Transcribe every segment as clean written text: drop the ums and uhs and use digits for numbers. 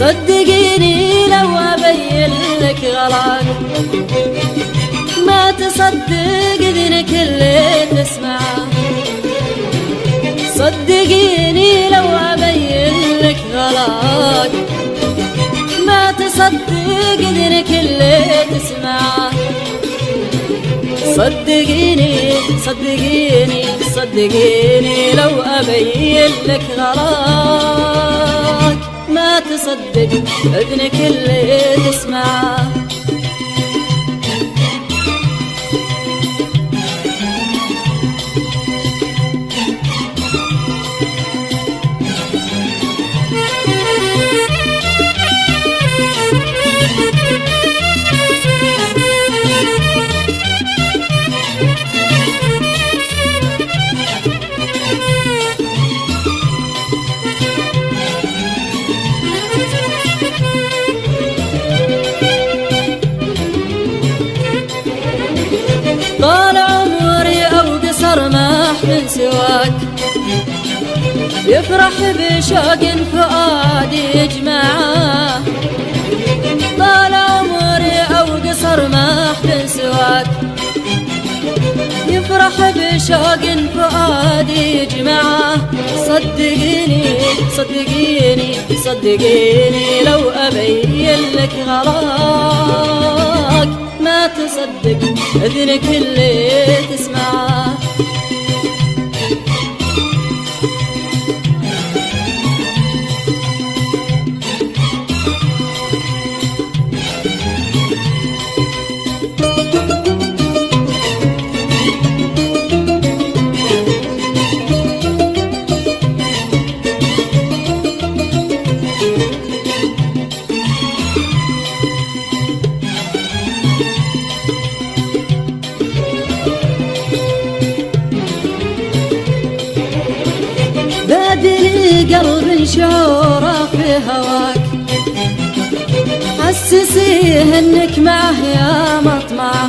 صدقيني لو أبين لك غلاك ما تصدق إذنك اللي تسمعه. صدقيني لو أبين لك غلاك ما تصدق إذنك اللي تسمعه. صدقيني صدقيني صدقيني لو أبين لك غلاك ما تصدق إذنك اللي تسمعه. طال عمري أو قصر ما أحمل سواك يفرح بشوق فؤادي يجمعه. طال عمري أو قصر ما أحمل سواك يفرح بشوق فؤادي يجمعه. صدقيني صدقيني صدقيني لو أبين لك غلاك ما تصدق إذنك اللي تسمعه. بادلي قلب شعوره في هواك حسسيه انك معه يا مطمعه.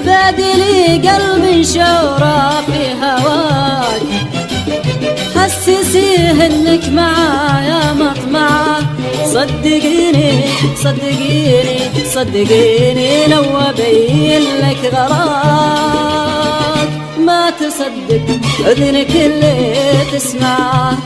بادلي قلب شعوره في هواك حسسيه انك معه يا مطمعه. صدقيني صدقيني صدقيني لو أبين لك غلاك ما تصدق إذنك اللي تسمعه.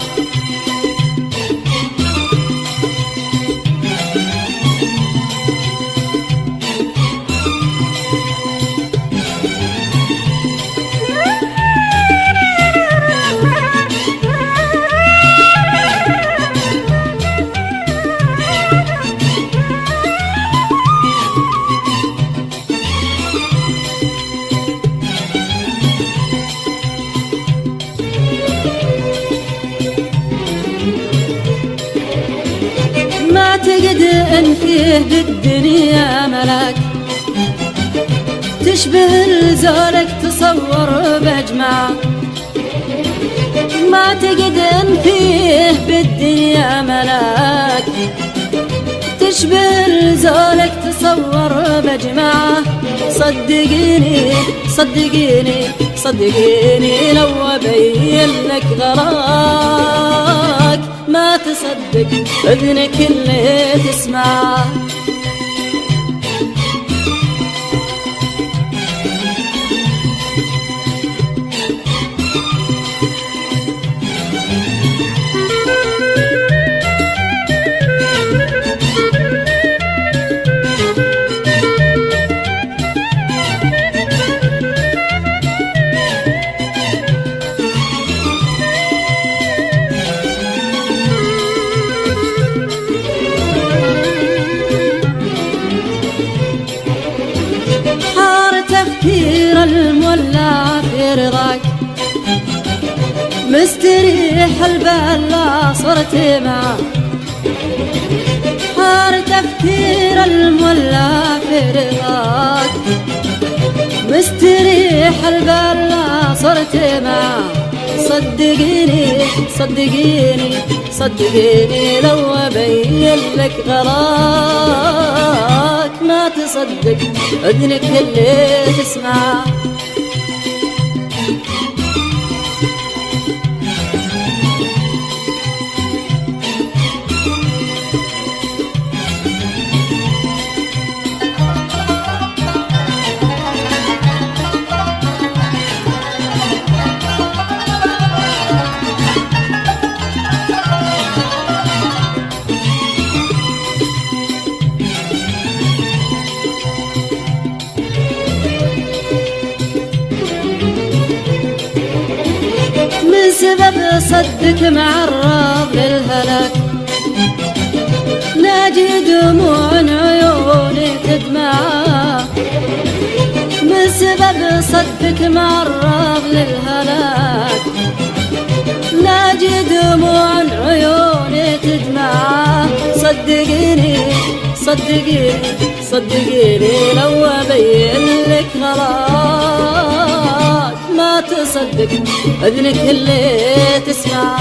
ما أعتقد أن فيه بالدنيا ملاك تشبه لزولك تصور بأجمعه. ما أعتقد أن فيه بالدنيا ملاك تشبه لزولك تصور بأجمعه. صدقيني صدقيني صدقيني لو أبين لك غلاك ما تصدق إذنك اللي تسمعه. تفكير المولى في رضاك مستريح البال لا صرت معه. حار تفكير المولى في رضاك مستريح البال لا صرت معه. صدقيني صدقيني صدقيني لو أبين لك غلاك ما تصدق إذنك اللي تسمعه. سبب صدك معرض للهلاك، ناجي دموع عيوني تدمع، من سبب صدك معرض للهلاك، ناجي دموع عيوني تدمع. صدقيني صدقيني صدقيني لو أبين لك غلط ما تصدق أذنك اللي تسمع.